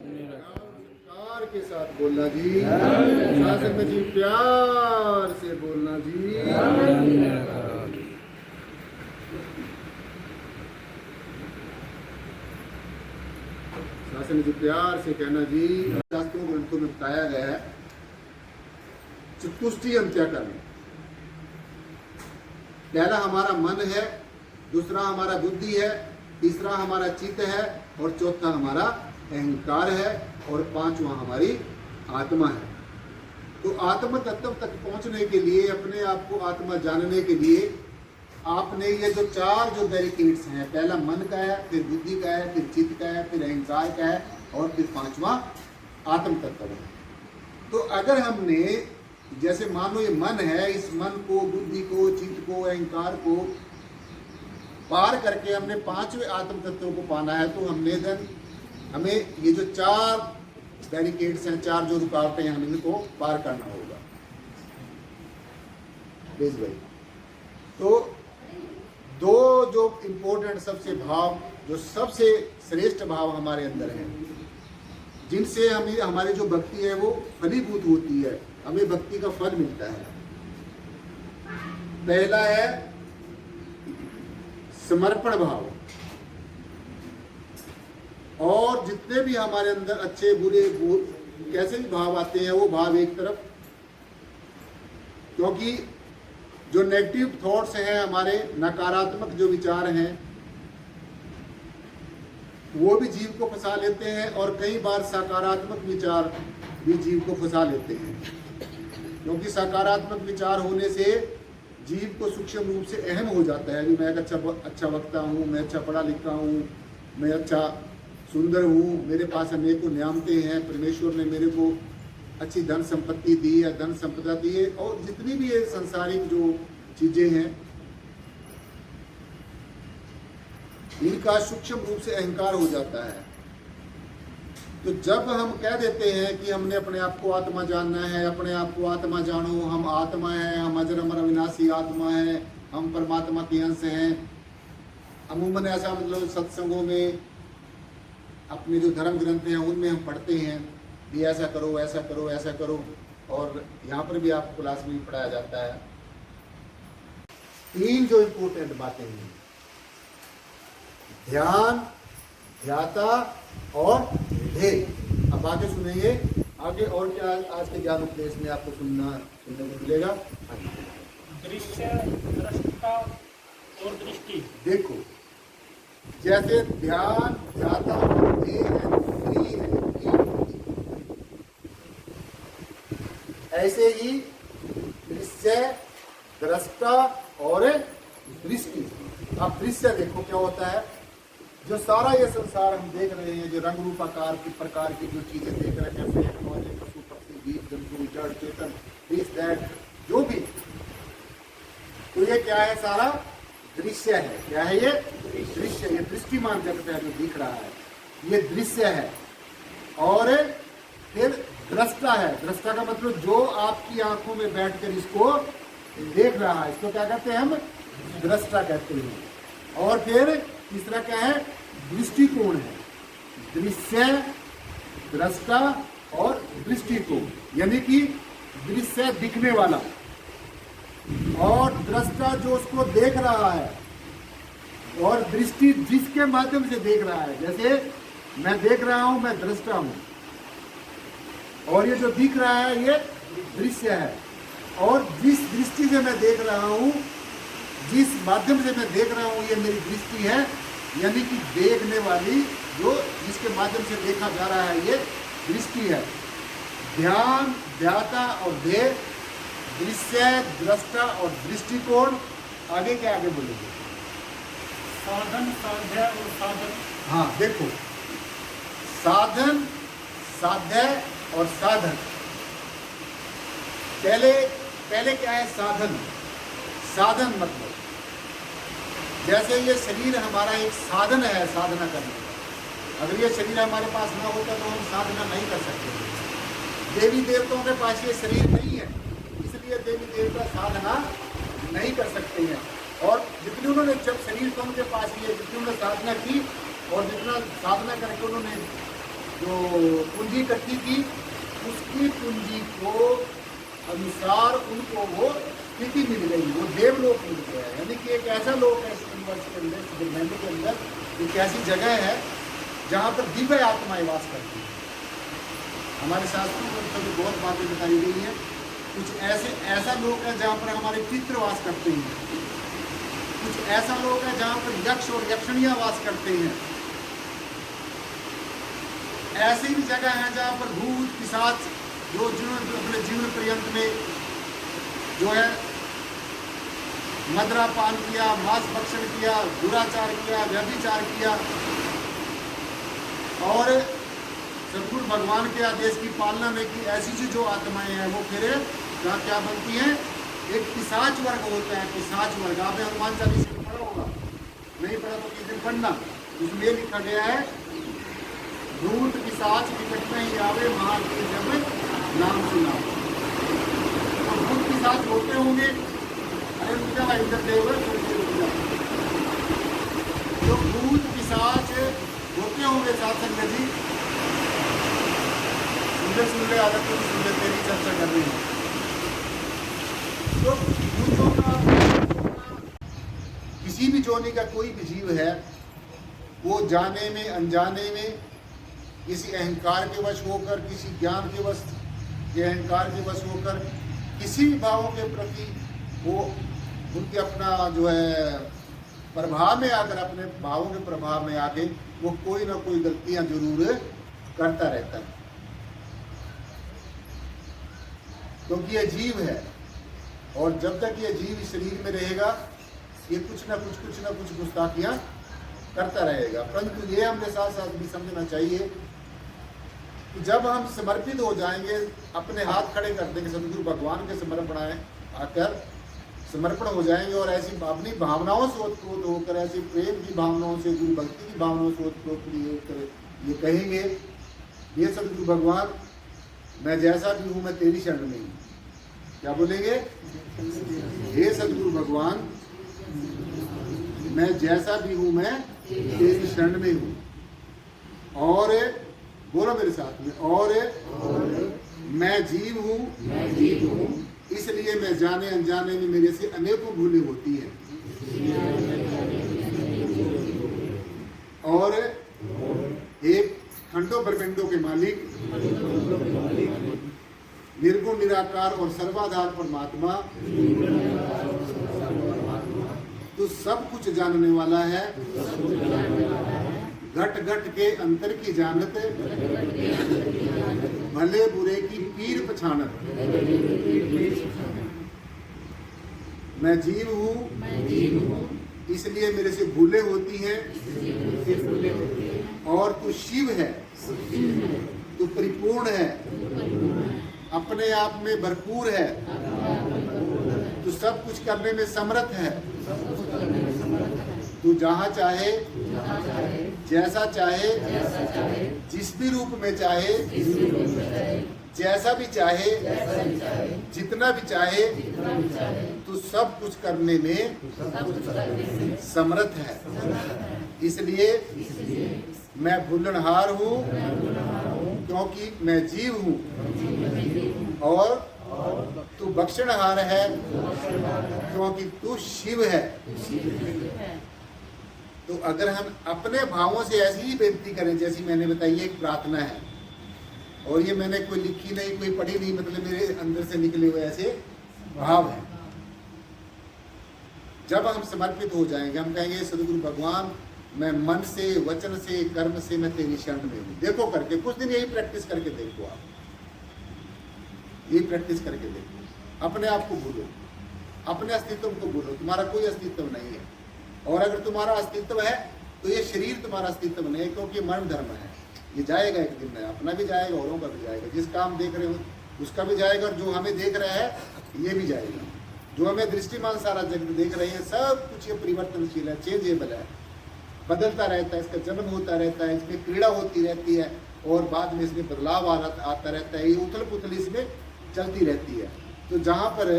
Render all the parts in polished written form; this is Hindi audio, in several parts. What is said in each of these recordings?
प्यार के साथ बोलना जी, शासन में जी प्यार से बोलना जी। शासन में जी प्यार से कहना जी। शास्त्रों ग्रंथों में बताया गया है चतुष्टि अंत्यकरण। पहला हमारा मन है, दूसरा हमारा बुद्धि है, तीसरा हमारा चित्त है और चौथा हमारा अहंकार है और पांचवा हमारी आत्मा है। तो आत्म तत्व तक पहुंचने के लिए, अपने आप को आत्मा जानने के लिए आपने ये जो चार जो बैरिकेड्स हैं, पहला मन का है, फिर बुद्धि का है, फिर चित्त का है, फिर अहंकार का है और फिर पांचवा आत्म तत्व है। तो अगर हमने, जैसे मान लो ये मन है, इस मन को, बुद्धि को, चित्त को, अहंकार को पार करके हमने पांचवें आत्म तत्व को पाना है, तो हमें ये जो चार बैरिकेड्स हैं, चार जो रुकावटें हैं, हमें इनको पार करना होगा। बेस भाई, तो दो जो इम्पोर्टेंट सबसे भाव, जो सबसे श्रेष्ठ भाव हमारे अंदर हैं, जिनसे हमें हमारी जो भक्ति है वो फलीभूत होती है, हमें भक्ति का फल मिलता है। पहला है समर्पण भाव, और जितने भी हमारे अंदर अच्छे बुरे कैसे भी भाव आते हैं वो भाव एक तरफ, क्योंकि जो नेगेटिव थॉट्स हैं, हमारे नकारात्मक जो विचार हैं, वो भी जीव को फंसा लेते हैं और कई बार सकारात्मक विचार भी जीव को फंसा लेते हैं, क्योंकि सकारात्मक विचार होने से जीव को सूक्ष्म रूप से अहम हो जाता है कि मैं एक अच्छा वक्ता हूँ, मैं अच्छा पढ़ा लिखा हूँ, मैं अच्छा सुंदर हूँ, मेरे पास अनेकों नियामतें हैं, परमेश्वर ने मेरे को अच्छी धन संपत्ति दी है, धन संपदा दी है, और जितनी भी ये संसारिक जो चीजें हैं, इनका सूक्ष्म रूप से अहंकार हो जाता है। तो जब हम कह देते हैं कि हमने अपने आप को आत्मा जानना है, अपने आप को आत्मा जानो, हम आत्मा है, हम अजर अमर अविनाशी आत्मा है, हम परमात्मा के अंश हैं, अमूमन ऐसा मतलब सत्संगों में, अपने जो धर्म ग्रंथ हैं उनमें हम पढ़ते हैं कि ऐसा करो, ऐसा करो, ऐसा करो, और यहाँ पर भी आपको क्लास में पढ़ाया जाता है। तीन जो इम्पोर्टेंट बातें हैं, ध्यान, ध्याता और ध्येय। अब आगे सुनेंगे, आगे और क्या आज के ज्ञान उपदेश में आपको सुनने को मिलेगा। दृश्य, दृष्टा और दृष्टि। देखो, जैसे ध्यान, ध्याता और ध्येय है, ऐसे ही दृश्य, दृष्टा और दृष्टि। अब दृश्य देखो क्या होता है, जो सारा ये संसार हम देख रहे हैं, जो रंग रूप आकार की प्रकार की जो चीजें देख रहे हैं, पेड़ पौधे, पशु पक्षी, जीव जंतु, जड़ चेतन, दिस दैट, जो भी, तो ये क्या है, सारा दृश्य है। क्या है ये? दृश्य। ये दृष्टिमान जगत है जो दिख रहा है, ये दृश्य है। और फिर दृष्टा है। दृष्टा का मतलब जो आपकी आंखों में बैठकर इसको देख रहा है, इसको क्या कहते हैं हम? दृष्टा कहते हैं। और फिर तीसरा क्या है? दृष्टिकोण है। दृश्य, दृष्टा और दृष्टिकोण, यानी कि दृश्य दिखने वाला और दृष्टा जो उसको देख रहा है, और दृष्टि जिसके माध्यम से देख रहा है। जैसे मैं देख रहा हूं, मैं दृष्टा हूं, और ये जो दिख रहा है ये दृश्य है। और जिस दृष्टि से मैं देख रहा हूं, जिस माध्यम से मैं देख रहा हूं, ये मेरी दृष्टि है, यानी कि देखने वाली, जो जिसके माध्यम से देखा जा रहा है, ये दृष्टि है। ध्यान, ध्याता और ध्येय, दृश्य, दृष्टा और दृष्टिकोण। आगे क्या आगे बोलेंगे? साधन, साध्य और साधन। हाँ देखो, साधन, साध्य और साधन। पहले क्या है? साधन। साधन मतलब जैसे ये शरीर हमारा एक साधन है साधना करने का। अगर ये शरीर हमारे पास ना होता तो हम साधना नहीं कर सकते। देवी देवताओं के पास ये शरीर नहीं है, इसलिए देवी देवता साधना नहीं कर सकते हैं। और जितनी उन्होंने, जब शरीर तो उनके पास ही है, जितनी उन्होंने साधना की और जितना साधना करके उन्होंने जो पूंजी इकट्ठी की, उसकी पूंजी को अनुसार उनको वो स्थिति मिल गई, वो देवलोक मिल गया। यानी कि एक ऐसा लोक है इस यूनिवर्स के अंदर, इस ब्रह्मांड के अंदर एक ऐसी जगह है जहाँ पर दिव्य आत्माएं वास करती हैं। हमारे शास्त्रों में तो बहुत बातें बताई गई हैं। कुछ ऐसा लोक है जहाँ पर हमारे पितृ वास करते हैं, कुछ ऐसा लोक है जहाँ पर यक्ष और यक्षणियाँ वास करते हैं। ऐसी भी जगह है जहाँ पर भूत पिशाच जो अपने जीवन पर्यंत में जो है मदरा पान किया, मांस भक्षण किया, दुराचार किया, व्यभिचार किया और सदगुरु भगवान के आदेश की पालना नहीं की, ऐसी जो आत्माएं हैं वो फिर क्या बनती हैं? एक पिशाच वर्ग होता है। पिशाच वर्ग आपने हनुमान चालीसा में पढ़ा होगा, नहीं पढ़ा तो किस दिन पढ़ना। उसमें लिखा गया है, भूत पिशाच निकट में ही आवे, महावीर जब नाम सुना। तो भूत पिशाच होते होंगे, अरे रुक जा इंद्र देव, जो भूत पिशाच होते होंगे साथ संगत जी, सुन ले आदत को सुन ले, तेरी चर्चा कर रही है। तो भूतों का किसी भी जोनी का कोई भी जीव है, वो जाने में अनजाने में किसी अहंकार के वश होकर, किसी ज्ञान के वश के अहंकार के वश होकर, किसी भी भावों के प्रति वो उनके अपना जो है प्रभाव में आकर, अपने भावों के प्रभाव में आके वो कोई ना कोई गलतियां जरूर करता रहता है, क्योंकि ये जीव है। और जब तक ये जीव शरीर में रहेगा, ये कुछ ना कुछ गुस्ताखियां करता रहेगा। परंतु ये हमें साथ साथ भी समझना चाहिए कि जब हम समर्पित हो जाएंगे, अपने हाथ खड़े कर देंगे, सदगुरु भगवान के समर्पण आकर समर्पण हो जाएंगे और ऐसी अपनी भावनाओं से ओतप्रोत होकर, ऐसी प्रेम की भावनाओं से, गुरु भक्ति की भावनाओं से ओतप्रोत होकर ये कहेंगे, ये सदगुरु भगवान मैं जैसा भी हूँ मैं तेरी शरण में हूँ। क्या बोलेंगे? हे सदगुरु भगवान मैं जैसा भी हूँ मैं तेरी शरण में हूँ। और बोलो मेरे साथ में, और मैं जीव हूँ, इसलिए मैं जाने अनजाने में मेरे से अनेकों भूलें होती हैं। और एक खंडों ब्रह्मांडों के मालिक, निर्गुण निराकार और सर्वाधार परमात्मा, तू सब कुछ जानने वाला है, घट घट के अंतर की जानत, भले बुरे की पीर पछानत। मैं जीव हूँ, इसलिए मेरे से भूलें होती हैं। और तू शिव है, तू परिपूर्ण है, अपने आप में भरपूर है, तू सब कुछ करने में समर्थ है। तू जहाँ चाहे, जैसा चाहे, जिस भी रूप में चाहे, जैसा भी चाहे, जितना भी चाहे, तू सब कुछ करने में समर्थ है। इसलिए मैं भूलनहार हूँ, क्योंकि मैं जीव हूँ। और तू बख्शनहार है, क्योंकि तू शिव है। तो अगर हम अपने भावों से ऐसी ही बेनती करें, जैसी मैंने बताई, एक प्रार्थना है और ये मैंने कोई लिखी नहीं, कोई पढ़ी नहीं, मतलब मेरे अंदर से निकले हुए ऐसे भाव है। जब हम समर्पित हो जाएंगे, हम कहेंगे सदगुरु भगवान मैं मन से, वचन से, कर्म से मैं तेरी शरण में हूँ। देखो करके कुछ दिन यही प्रैक्टिस करके देखो, आप यही प्रैक्टिस करके देखो। अपने आप को भूलो, अपने अस्तित्व को भूलो, तुम्हारा कोई अस्तित्व नहीं है। और अगर तुम्हारा अस्तित्व है तो ये शरीर तुम्हारा अस्तित्व नहीं है, क्योंकि मरण धर्म है, ये जाएगा एक दिन, अपना भी जाएगा, औरों का भी जाएगा। जिस काम देख रहे हो उसका भी जाएगा, और जो हमें देख रहा है ये भी जाएगा। जो हमें दृष्टिमान सारा जगत देख रहे हैं, सब कुछ ये परिवर्तनशील है, चेंजेबल है, बदलता रहता है, इसका जन्म होता रहता है, इसमें क्रीड़ा होती रहती है और बाद में इसमें बदलाव आता रहता है। ये उथल पुथल इसमें चलती रहती है। तो जहाँ पर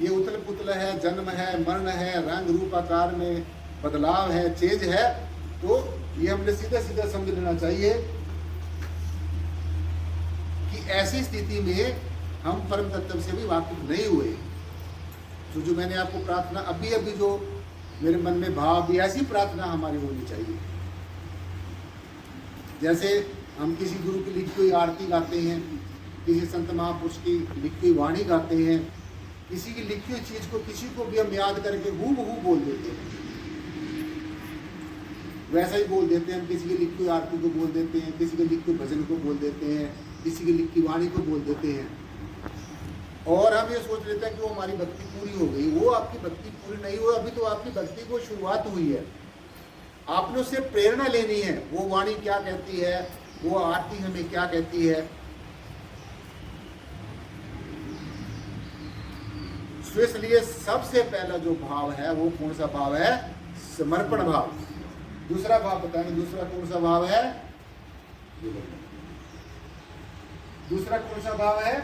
ये उथल पुथल है, जन्म है, मरण है, रंग रूप आकार में बदलाव है, चेंज है, तो ये हमने सीधा सीधा समझ लेना चाहिए ऐसी स्थिति में हम परम तत्व से भी वाकिफ नहीं हुए। तो जो मैंने आपको प्रार्थना अभी अभी जो मेरे मन में भाव भी, ऐसी प्रार्थना हमारी होनी चाहिए। जैसे हम किसी गुरु की लिखी हुई आरती गाते हैं, किसी संत महापुरुष की लिखी हुई वाणी गाते हैं, किसी की लिखी हुई चीज को किसी को भी हम याद करके हूबहू बोल देते हैं, वैसा ही बोल देते हैं। हम किसी की लिखी हुई आरती को बोल देते हैं, किसी के लिखी हुई भजन को बोल देते हैं, किसी की लिखी वाणी को बोल देते हैं, और हम ये सोच लेते हैं कि वो हमारी भक्ति पूरी हो गई। वो आपकी भक्ति पूरी नहीं हुई, अभी तो आपकी भक्ति को शुरुआत हुई है। आपने उससे प्रेरणा लेनी है, वो वाणी क्या कहती है, वो आरती हमें क्या कहती है। तो इसलिए सबसे पहला जो भाव है वो कौन सा भाव है? समर्पण भाव। दूसरा भाव बताएंगे, दूसरा कौन सा भाव है? दूसरा कौन सा भाव है?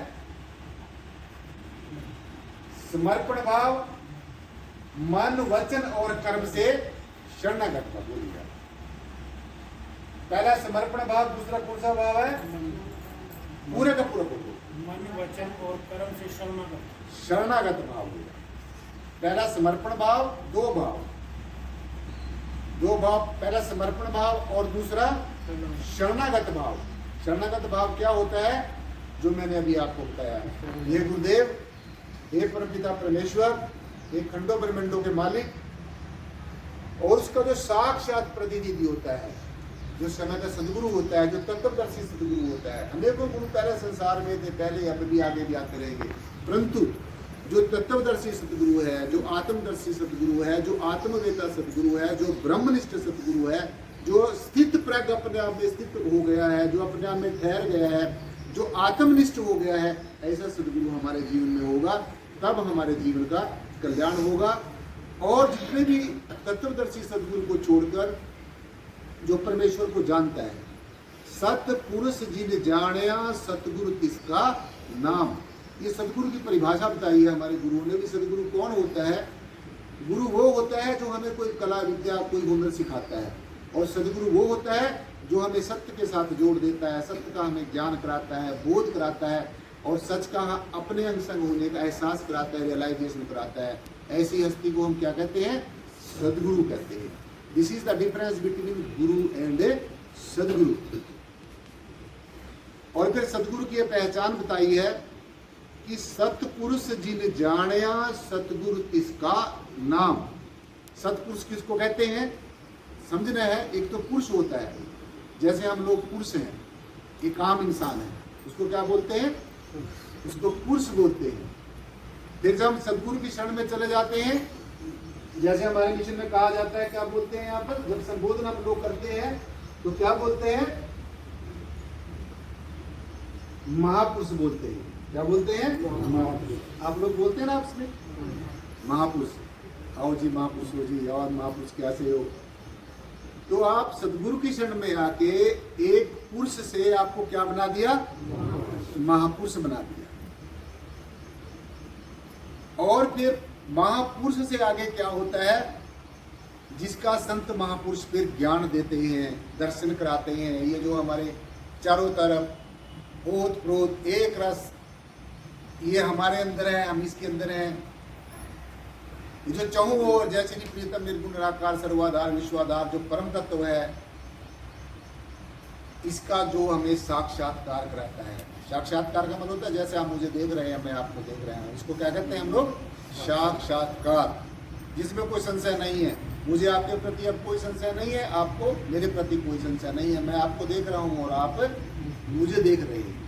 समर्पण भाव। मन, वचन और कर्म से शरणागत का बोलिए। पहला समर्पण भाव, दूसरा कौन सा भाव है? पूरे का पूरा बोलो। मन, वचन और कर्म से शरणागत। शरणागत भाव होगा। पहला समर्पण भाव, दो भाव, दो भाव। पहला समर्पण भाव और दूसरा शरणागत भाव। शरणागत भाव क्या होता है? जो मैंने अभी आपको बताया। हे गुरुदेव, हे परमपिता परमेश्वर, हे खंडों ब्रह्मांडों के मालिक, और उसका जो साक्षात प्रतिनिधि होता है, जो समय का सदगुरु होता है, जो तत्वदर्शी सदगुरु होता है। अनेकों गुरु पहले संसार में थे, पहले अब भी आगे भी आते रहेंगे, परंतु जो तत्वदर्शी सदगुरु है, जो आत्मदर्शी सदगुरु है, जो आत्मवेता सदगुरु है, जो ब्रह्मनिष्ठ सदगुरु है, जो स्थित प्रज्ञ अपने आप में स्थित हो गया है, जो अपने आप में ठहर गया है, जो आत्मनिष्ठ हो गया है, ऐसा सदगुरु हमारे जीवन में होगा, तब हमारे जीवन का कल्याण होगा। और जितने भी तत्वदर्शी सदगुरु को छोड़कर जो परमेश्वर को जानता है, सतपुरुष जिन जानिया सतगुरु किसका नाम, ये सदगुरु की परिभाषा बताई है हमारे गुरुओं ने भी। सदगुरु कौन होता है? गुरु वो होता है जो हमें कोई कला विद्या, कोई हुनर सिखाता है, और सदगुरु वो होता है जो हमें सत्य के साथ जोड़ देता है, सत्य का हमें ज्ञान कराता है, बोध कराता है, और सच का अपने अंग संग होने का एहसास कराता है, रियलाइजेशन कराता है। ऐसी हस्ती को हम क्या कहते हैं? सदगुरु कहते हैं। This is the difference between Guru and सदगुरु। और फिर सदगुरु की यह पहचान बताई है कि सतपुरुष जिन जानिया सतगुरु किसका नाम। सतपुरुष किसको कहते हैं समझना है। एक तो पुरुष होता है, जैसे हम लोग पुरुष हैं, एक आम इंसान है, उसको क्या बोलते हैं? उसको पुरुष बोलते हैं। फिर जब हम सदगुरु की शरण में चले जाते हैं, जैसे हमारे मिशन में कहा जाता है, क्या बोलते हैं यहाँ पर? जब संबोधन हम लोग करते हैं तो क्या बोलते हैं? महापुरुष बोलते हैं। क्या बोलते हैं? महापुरुष। आप लोग बोलते हैं ना आपसे महापुरुष, आओ जी महापुरुष हो जी, और महापुरुष कैसे हो? तो आप सदगुरु की शरण में आके एक पुरुष से आपको क्या बना दिया? महापुरुष बना दिया। और फिर महापुरुष से आगे क्या होता है? जिसका संत महापुरुष फिर ज्ञान देते हैं, दर्शन कराते हैं। ये जो हमारे चारों तरफ ओत प्रोत एक रस, ये हमारे अंदर है, हम इसके अंदर हैं। ये जो चहु और जैसे कि प्रीतम निर्गुण निराकार सर्वाधार विश्वाधार जो परम तत्व है, इसका जो हमें साक्षात्कार कराता है। साक्षात्कार का मतलब होता है जैसे आप मुझे देख रहे हैं, मैं आपको देख रहा हूँ, इसको क्या कहते हैं हम लोग? साक्षात्कार, जिसमें कोई संशय नहीं है। मुझे आपके प्रति अब कोई संशय नहीं है, आपको मेरे प्रति कोई संशय नहीं है। मैं आपको देख रहा हूँ और आप मुझे देख रहे हैं।